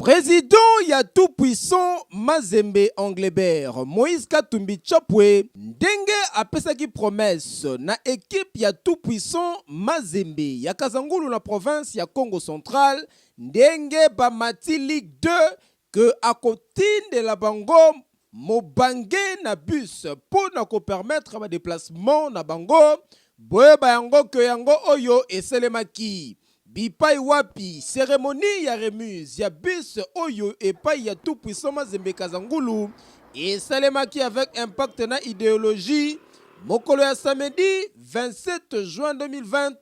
Président ya tout puissant Mazembe Englebert Moïse Katumbi Chapwe ndenge apesaki promesse na équipe ya tout puissant Mazembe ya Kazangulu na province ya Congo Central ndenge bamati Ligue 2 que akotinde la bango mobange na bus pour na ko permettre ba déplacement na bango boye bayango que yango oyo eselemaki. Bipai wapi, cérémonie ya remise, ya bus oyo epai ya tout puissant Mazembe Kazangulu et salemaki avec impact na idéologie mokolo ya samedi 27 juin 2020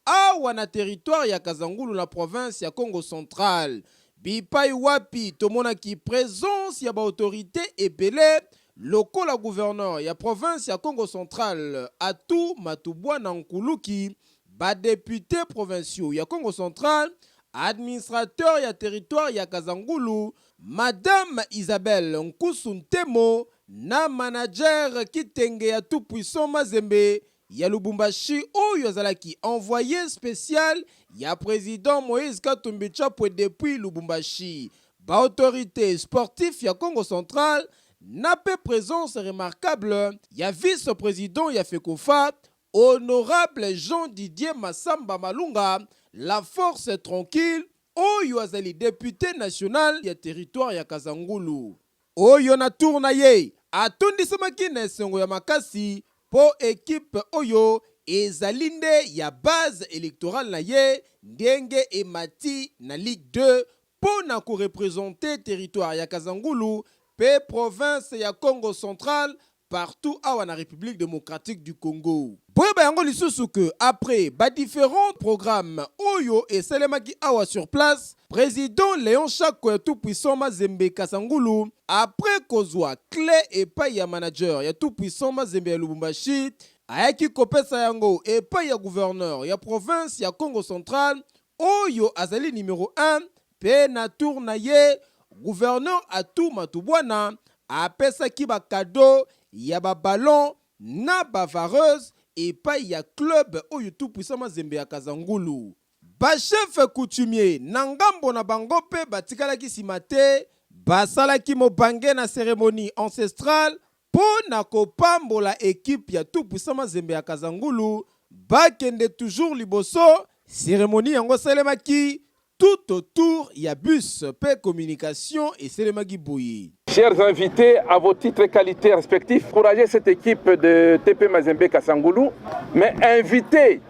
awa na territoire ya Kazangulu na province ya Congo Central. Bipai wapi tomonaki présence ya ba autorité ebele lokola gouverneur ya province ya Congo Central Atu Matubwana Nkuluki, ba député provinciaux ya Congo Central, administrateur ya territoire ya Kazangulu, Madame Isabelle Nkusuntemo, na manager kitenge ya tout puissant Mazembe ya Lubumbashi oyo azalaki envoyé spécial ya président Moïse Katumbi Chapwe depuis Lubumbashi. Ba autorité sportif ya Congo Central n'a pas présence remarquable ya vice-président ya FECOFA Honorable Jean-Didier Massamba Malunga, la force tranquille, oyo azali député national ya territoire ya Kazangulu. Oyo na tourna ye, atondisamaki na esengo ya makasi po équipe oyo ezalinde ya base électorale na ye ndenge emati na Ligue 2 po na ko représenter territoire ya Kazangulu pe province ya Congo Central partout à la République démocratique du Congo. Boyeba yango lisusu que après différents programmes oyo et salemaki awa sur place, président Léon Chako tout puissant Mazembe Kazangulu après kozwa clé et pas ya manager ya tout puissant Mazembe ya Lubumbashi ayaki kopesa yango et pas ya gouverneur ya province ya Congo Central oyo azali numéro 1 pe na tour na ye gouverneur Atu Matubwana apesaki ba cadeau ya ba ballon na bavareuse et pas ya club oyo tout puissant Mazembe ya Kazangulu. Ba chef coutumier nangambo na bango pe batikalaki simate basalaki mobange na cérémonie ancestrale po na kopambola équipe ya tout puissant Mazembe ya Kazangulu bakende toujours liboso cérémonie yango salemaki tout autour ya bus pe communication et salemaki boyi. Chers invités, à vos titres et qualités respectifs, encouragez cette équipe de TP Mazembe Kazangulu, mais invitez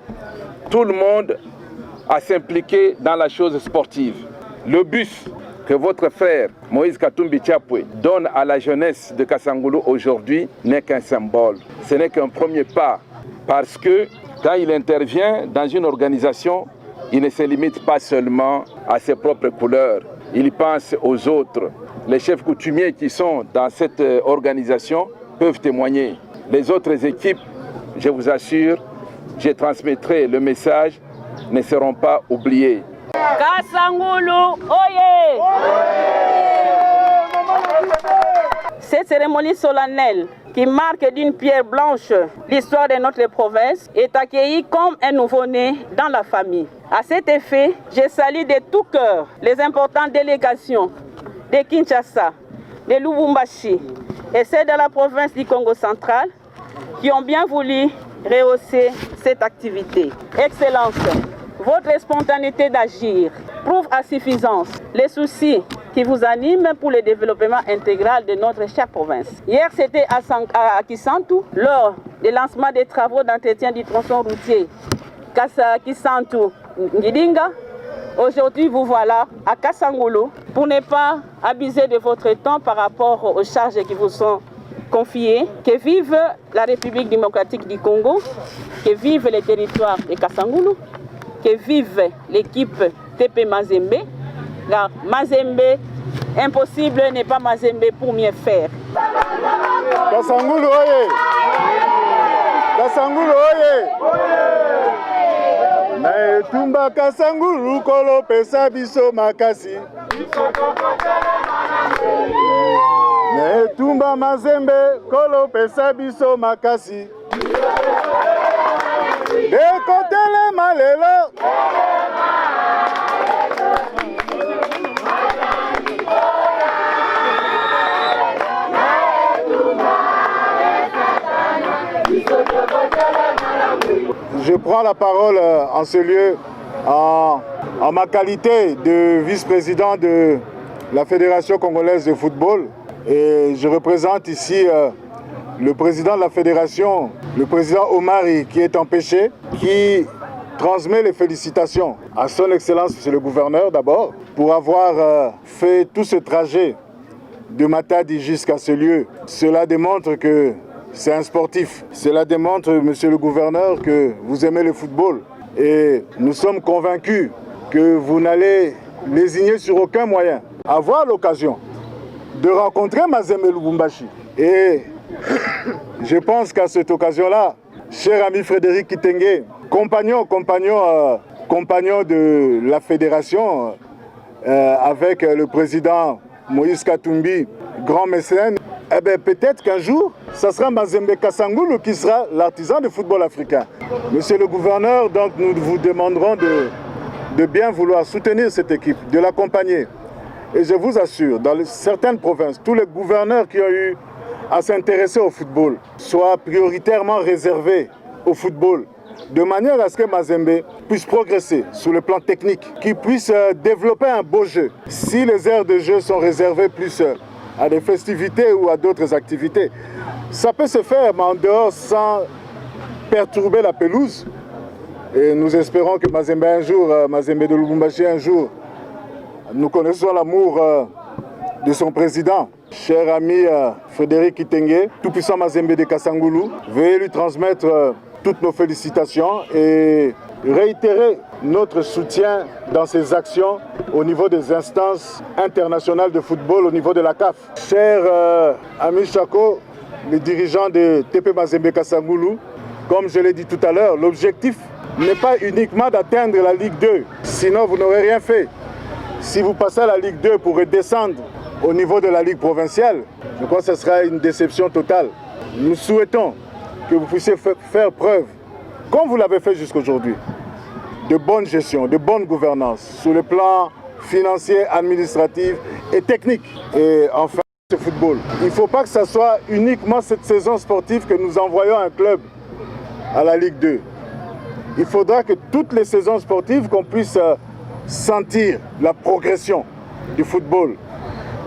tout le monde à s'impliquer dans la chose sportive. Le bus que votre frère Moïse Katumbi Chapwe donne à la jeunesse de Kazangulu aujourd'hui n'est qu'un symbole. Ce n'est qu'un premier pas, parce que quand il intervient dans une organisation, il ne se limite pas seulement à ses propres couleurs, il pense aux autres. Les chefs coutumiers qui sont dans cette organisation peuvent témoigner. Les autres équipes, je vous assure, je transmettrai le message, ne seront pas oubliées. Kazangulu, oye! Cette cérémonie solennelle qui marque d'une pierre blanche l'histoire de notre province est accueillie comme un nouveau-né dans la famille. À cet effet, je salue de tout cœur les importantes délégations de Kinshasa, de Lubumbashi et celles de la province du Congo Central qui ont bien voulu rehausser cette activité. Excellence, votre spontanéité d'agir prouve à suffisance les soucis qui vous animent pour le développement intégral de notre chère province. Hier, c'était à Kisantu, lors du lancement des travaux d'entretien du tronçon routier Kisantu-Ngidinga. Aujourd'hui, vous voilà à Kazangulu pour ne pas abuser de votre temps par rapport aux charges qui vous sont confiées. Que vive la République démocratique du Congo, que vive les territoires de Kazangulu, que vive l'équipe TP Mazembe. Car Mazembe, impossible n'est pas Mazembe pour mieux faire. Kazangulu oye! Kazangulu oye! Na etumba Kazangulu kolo pesa biso makasi. Na etumba Mazembe kolo pesa biso makasi. Dekotele malelo. Je prends la parole en ce lieu en ma qualité de vice-président de la Fédération congolaise de football. Et je représente ici le président de la fédération, le président Omari, qui est empêché, qui transmet les félicitations à son Excellence, monsieur le gouverneur d'abord, pour avoir fait tout ce trajet de Matadi jusqu'à ce lieu. Cela démontre que c'est un sportif. Cela démontre, monsieur le gouverneur, que vous aimez le football. Et nous sommes convaincus que vous n'allez lésigner sur aucun moyen. Avoir l'occasion de rencontrer Mazembe Lubumbashi. Et je pense qu'à cette occasion-là, cher ami Frédéric Kitenge, compagnon de la fédération, avec le président Moïse Katumbi, grand mécène, eh bien, peut-être qu'un jour, ça sera Mazembe Kasangulu qui sera l'artisan du football africain. Monsieur le gouverneur, donc nous vous demanderons de bien vouloir soutenir cette équipe, de l'accompagner. Et je vous assure, dans certaines provinces, tous les gouverneurs qui ont eu à s'intéresser au football soient prioritairement réservés au football, de manière à ce que Mazembe puisse progresser sur le plan technique, qu'il puisse développer un beau jeu. Si les aires de jeu sont réservées plus à des festivités ou à d'autres activités, ça peut se faire, mais en dehors, sans perturber la pelouse. Et nous espérons que Mazembe un jour, Mazembe de Lubumbashi un jour, nous connaissons l'amour de son président, cher ami Frédéric Kitenge, tout-puissant Mazembe de Kasangulu. Veuillez lui transmettre toutes nos félicitations et réitérer notre soutien dans ses actions au niveau des instances internationales de football, au niveau de la CAF. Cher ami Chako, le dirigeant de TP Mazembe Kasangulu, comme je l'ai dit tout à l'heure, l'objectif n'est pas uniquement d'atteindre la Ligue 2, sinon vous n'aurez rien fait. Si vous passez à la Ligue 2 pour redescendre au niveau de la Ligue provinciale, je crois que ce sera une déception totale. Nous souhaitons que vous puissiez faire preuve, comme vous l'avez fait jusqu'aujourd'hui, de bonne gestion, de bonne gouvernance, sur le plan financier, administratif et technique. Et enfin, ce football. Il ne faut pas que ce soit uniquement cette saison sportive que nous envoyons un club à la Ligue 2. Il faudra que toutes les saisons sportives, qu'on puisse sentir la progression du football.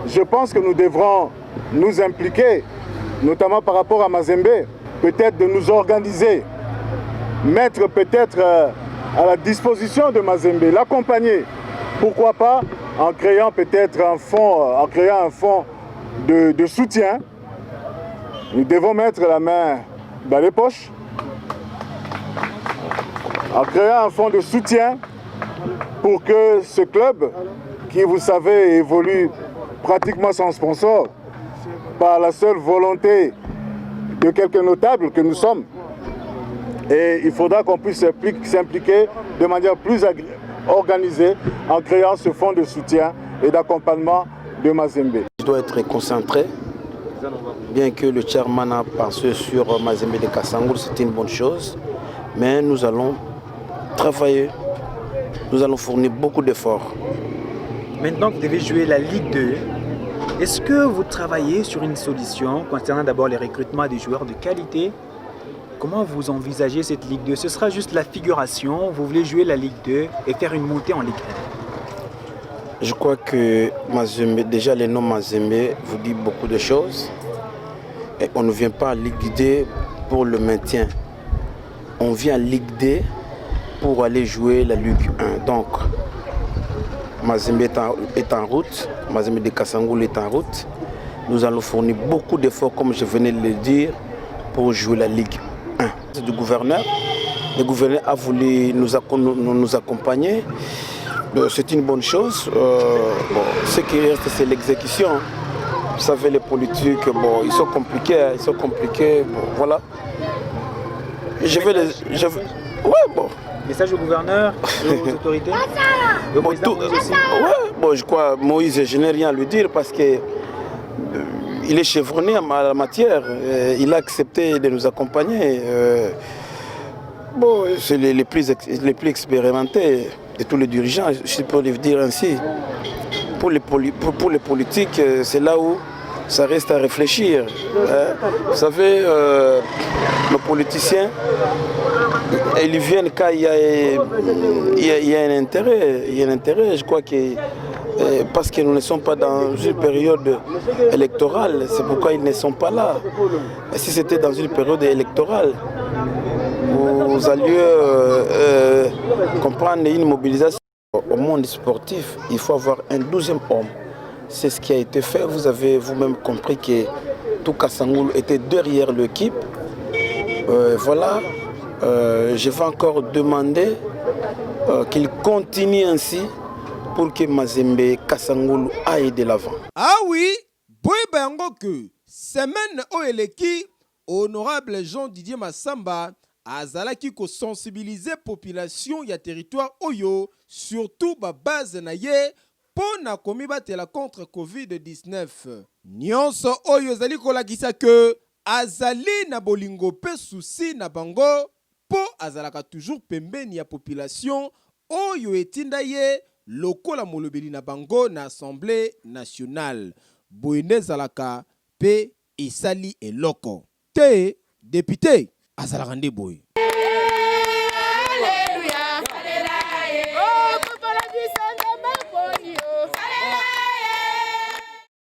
Je pense que nous devrons nous impliquer, notamment par rapport à Mazembe, peut-être de nous organiser, mettre peut-être à la disposition de Mazembe, l'accompagner. Pourquoi pas en créant peut-être un fonds, de soutien. Nous devons mettre la main dans les poches, en créant un fonds de soutien pour que ce club, qui vous savez évolue pratiquement sans sponsor, par la seule volonté de quelques notables que nous sommes, et il faudra qu'on puisse s'impliquer de manière plus organisée en créant ce fonds de soutien et d'accompagnement de Mazembe. Je dois être concentré, bien que le chairman a pensé sur Mazembe de Kasangulu, c'est une bonne chose, mais nous allons travailler, nous allons fournir beaucoup d'efforts. Maintenant que vous devez jouer la Ligue 2, est-ce que vous travaillez sur une solution concernant d'abord les recrutements des joueurs de qualité? Comment vous envisagez cette Ligue 2? Ce sera juste la figuration, vous voulez jouer la Ligue 2 et faire une montée en Ligue 1? Je crois que Mazembe, déjà le nom Mazembe vous dit beaucoup de choses. Et on ne vient pas en Ligue 2 pour le maintien. On vient en Ligue 2 pour aller jouer la Ligue 1. Donc, Mazembe est en route, Mazembe de Kasangulu est en route. Nous allons fournir beaucoup d'efforts, comme je venais de le dire, pour jouer la Ligue 1. C'est du gouverneur. Le gouverneur a voulu nous accompagner. C'est une bonne chose. Ce qui reste, c'est l'exécution. Vous savez, les politiques, ils sont compliqués. Voilà. Message au gouverneur et aux autorités. Le président Moïse aussi. Je crois Moïse, je n'ai rien à lui dire parce que il est chevronné en la matière. Il a accepté de nous accompagner. C'est les plus expérimentés de tous les dirigeants, je peux le dire ainsi. Pour les politiques, c'est là où ça reste à réfléchir. Vous savez, nos politiciens ils viennent quand il y a un intérêt. Il y a un intérêt, je crois que parce que nous ne sommes pas dans une période électorale, c'est pourquoi ils ne sont pas là. Et si c'était dans une période électorale, vous alliez comprendre une mobilisation. Au monde sportif, il faut avoir un 12e homme. C'est ce qui a été fait. Vous avez vous-même compris que tout Kassangoulou était derrière l'équipe. Voilà. Je vais encore demander qu'il continue ainsi pour que Mazembe Kassangoulou aille de l'avant. Ah oui, boyeba yango que semaine oyeleki honorable Jean-Didier Massamba azalaki ko sensibiliser population ya territoire oyo surtout ba base na ye pona komibatela contre Covid-19. Nyonso oyo zali kolakisa que azali na bolingo pe souci na bango po azalaka toujours pembeni ya population oyo etinda ye lokola molobeli na bango na Assemblée nationale. Boyende zalaka pe esali eloko. Te député azalaka nde boye.